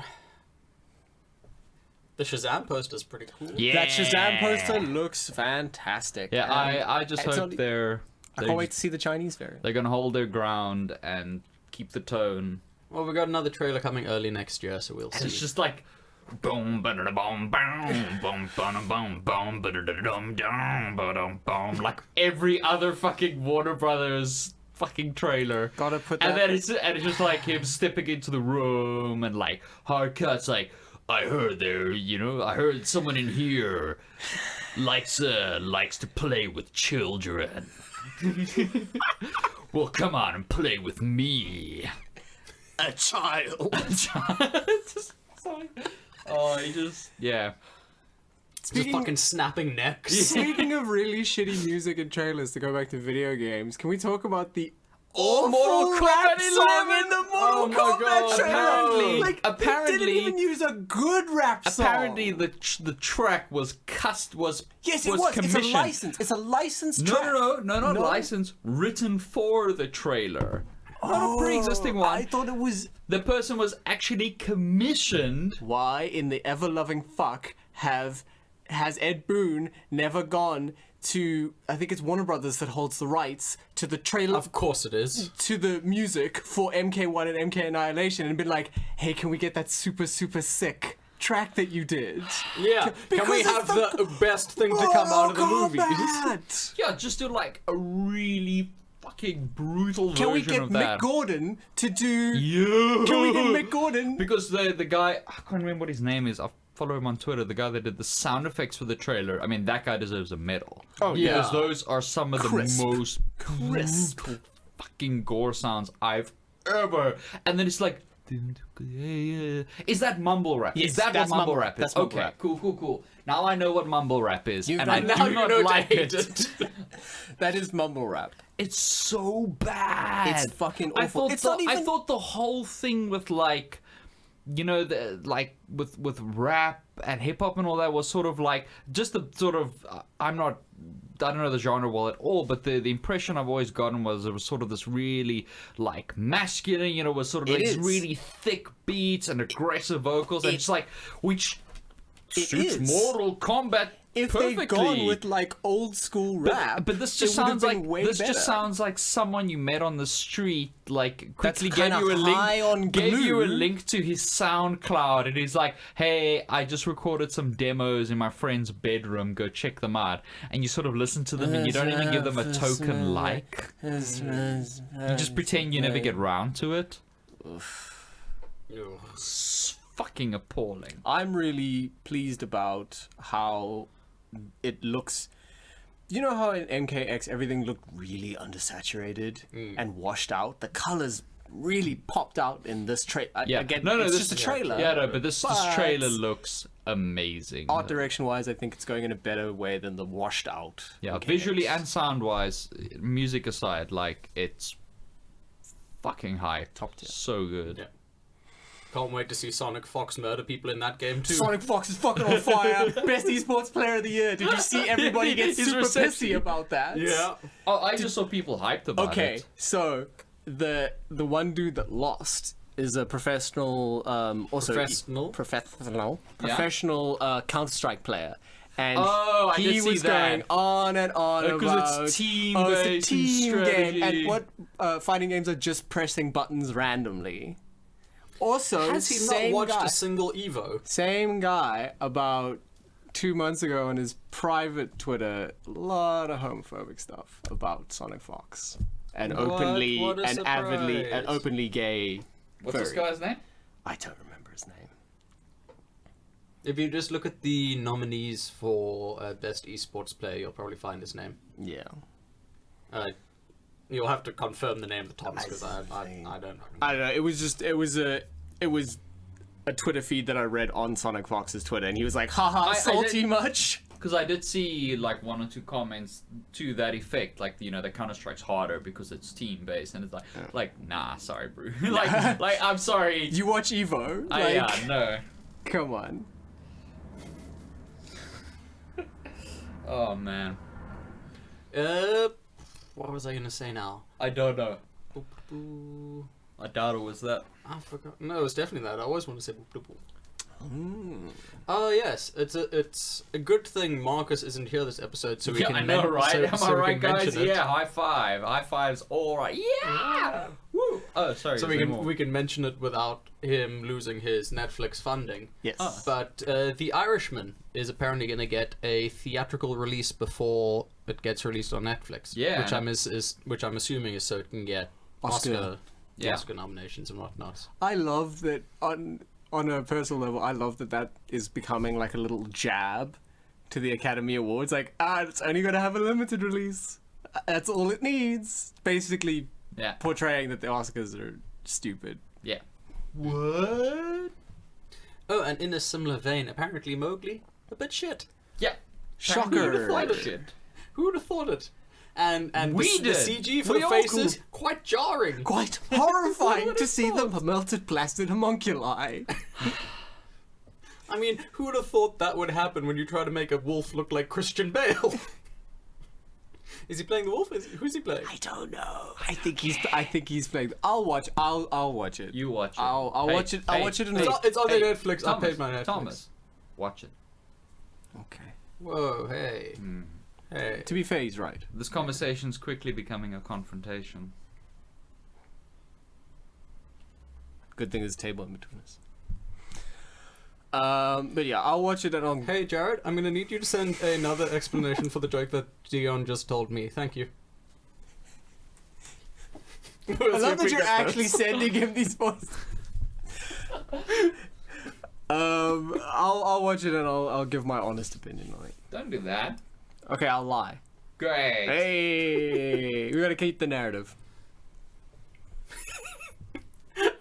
The Shazam poster's pretty cool. Yeah. That Shazam poster looks fantastic. Yeah, and I just it's hope only- they're I can't wait to see the Chinese variant. they're gonna hold their ground and keep the tone. Well, we got another trailer coming early next year, so we'll And see. it's just like boom ba da boom boom boom boom boom ba da dum dum ba dum boom, like every other fucking Warner Brothers fucking trailer. Gotta put And that. then it's just like him stepping into the room and like hard cuts like I heard I heard someone in here likes to play with children. Well, come on and play with me. A child. Oh, he just yeah. Just fucking snapping necks. Speaking of really shitty music and trailers, to go back to video games, can we talk about the Mortal awful rap Kombat song 11? in the Oh Mortal my Kombat God, trailer? no. Like, Apparently- they didn't even use a good rap song. Apparently, the track was Yes, it was. It's a commissioned. license. It's a licensed track. No, not No? license. Written for the trailer. Not a pre-existing one. I thought it was. The person was actually commissioned. Why in the ever-loving fuck has Ed Boon never gone to? I think it's Warner Brothers that holds the rights to the trailer. Of course it is. To the music for MK1 and MK Annihilation, and been like, hey, can we get that super sick track that you did? Yeah. Can Because we it's have the the best thing to come out of the movie? Kombat. Yeah, just do like a really fucking brutal Can we version get of Mick that. Gordon to do? Yeah. Can we get Mick Gordon? Because the guy, I can't remember what his name is. I follow him on Twitter. The guy that did the sound effects for the trailer. I mean, that guy deserves a medal. Oh, yeah. Because those are some of the Crisp. most brutal fucking gore sounds I've ever. And then it's like, is that mumble rap? Yes, is that that's what mumble mumble rap rap. is? That's mumble Okay, rap. cool. Now I know what mumble rap is, and I Now do you not know to like hate it. That is mumble rap. It's so bad. It's fucking I awful. thought It's not even- I thought the whole thing with like, the like with rap and hip hop and all that was sort of like just the sort of I don't know the genre well at all, but the impression I've always gotten was it was sort of this really like masculine, was sort of It these is. really thick beats and aggressive vocals, and it's like which It suits is. Mortal Kombat If perfectly. they'd gone with like old school rap, But this it just would have sounds been like way better. just sounds like someone you met on the street, like quickly gave kinda you a link, high on gave you a glue. link to his SoundCloud, and he's like, "Hey, I just recorded some demos in my friend's bedroom. Go check them out." And you sort of listen to them, and you don't even give them a token like. You just pretend you never get round to it. It's fucking appalling. I'm really pleased about how it looks. You know how in MKX everything looked really undersaturated and washed out? The colors really popped out in this trailer. Yeah, Again, no, it's this just a trailer. Yeah, no, but this trailer But- looks amazing. Art direction wise, I think it's going in a better way than the washed out. Yeah, MKX. visually and sound wise, music aside, like it's fucking high. Top tier. So good. Yeah. Can't wait to see Sonic Fox murder people in that game too. Sonic Fox is fucking on fire. Best esports player of the year. Did you see everybody get His super reception. pissy about that? Yeah. Oh, I just saw people hyped about Okay, it. so the one dude that lost is a professional, also professional Counter-Strike player. And Oh, I he did see was that. going on and on Because about it's team it's a based and team game, strategy. and what fighting games are just pressing buttons randomly. Also, Has he not same watched guy, a single Evo? same guy about 2 months ago on his private Twitter, a lot of homophobic stuff about Sonic Fox, and What? openly What a and avidly and surprise. openly gay. What's this furry. guy's name? I don't remember his name. If you just look at the nominees for best esports player, you'll probably find his name. Yeah, You'll have to confirm the name at the top because I think- don't know. I don't know. It was a Twitter feed that I read on Sonic Fox's Twitter, and he was like, "Haha, I salty did- much." Because I did see like 1 or 2 comments to that effect, like the Counter Strike's harder because it's team based, and it's like nah, sorry, bro. like I'm sorry. You watch Evo? Yeah, no. Come on. Oh man, What was I gonna say now? I don't know. Boop, boop. I doubt it was that. I forgot. No, it was definitely that. I always want to say boop, boop, boop. Oh yes, it's a good thing Marcus isn't here this episode, so we Yeah, can. I know, right? So, Am so I we right, can guys? mention it. Yeah, high five. High five's all right. Yeah. Woo. Oh, sorry. So is there more? we can mention it without him losing his Netflix funding. Yes. But The Irishman is apparently going to get a theatrical release before it gets released on Netflix. Yeah. Which I'm assuming is so it can get Oscar. Oscar Yeah. Oscar nominations and whatnot. I love that on on a personal level, I love that is becoming like a little jab to the Academy Awards. Like, it's only going to have a limited release. That's all it needs. Basically Yeah. portraying that the Oscars are stupid. Yeah. What? Oh, and in a similar vein, apparently Mowgli, a bit shit. Yeah. Shocker. Who'd have thought Like it? shit. Who would have thought it? And We the did. CG for We the all faces, cool. quite jarring. Quite horrifying to see the melted plastic homunculi. I mean, who would have thought that would happen when you try to make a wolf look like Christian Bale? Is he playing the wolf? Who's he playing? I don't know. I think he's playing. I'll watch it. You watch it. I'll Hey, watch it. I'll hey, watch it in hey, It's on hey, Netflix. I Thomas, paid my Netflix. Thomas, watch it. Okay. Whoa, hey. Hey. To be fair, he's right. This conversation's quickly becoming a confrontation. Good thing there's a table in between us. But yeah, I'll watch it and I'll... Hey, Jared, I'm gonna need you to send another explanation for the joke that Dion just told me. Thank you. I love that you're actually sending him these voices. I'll watch it and I'll give my honest opinion on it. Don't do that. Okay, I'll lie. Great. Hey, we gotta keep the narrative.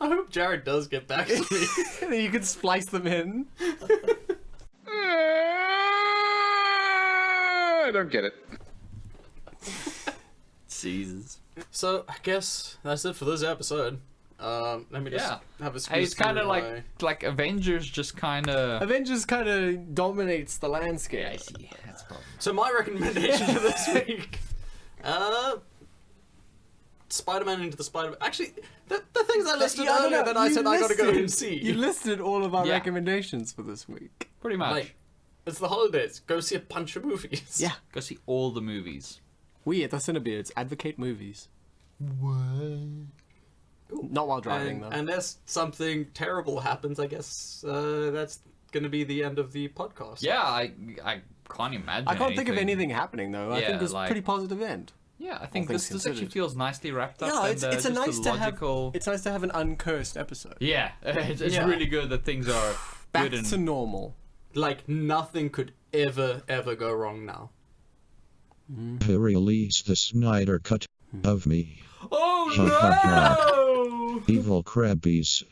I hope Jared does get back to me. Then you can splice them in. I don't get it. Jesus. So, I guess that's it for this episode. Let me just Yeah. have a squeeze Hey, it's kind of through like Avengers, just kind of. Avengers kind of dominates the landscape. I see. That's a problem. So my recommendation for this week, Spider-Man Into the Spider-Man. Actually, the things I listed Yeah, no, earlier no, that I you said I gotta go listed- and see. You listed all of our Yeah. recommendations for this week. Pretty much. Like, it's the holidays. Go see a bunch of movies. Yeah. Go see all the movies. We at the Cinebeards advocate movies. Not while driving, though. Unless something terrible happens, I guess that's gonna be the end of the podcast. Yeah, I can't imagine. I can't think of anything happening, though. I Yeah, think it's a like- pretty positive end. Yeah, I think things this actually considered. feels nicely wrapped up. Yeah, and, it's just a nice a to logical... have. It's nice to have an uncursed episode. Yeah, it's Yeah. really good that things are Back good and to normal. Like, nothing could ever go wrong now. Release the Snyder Cut of me. Oh Ha, ha, no! Evil Krabbies.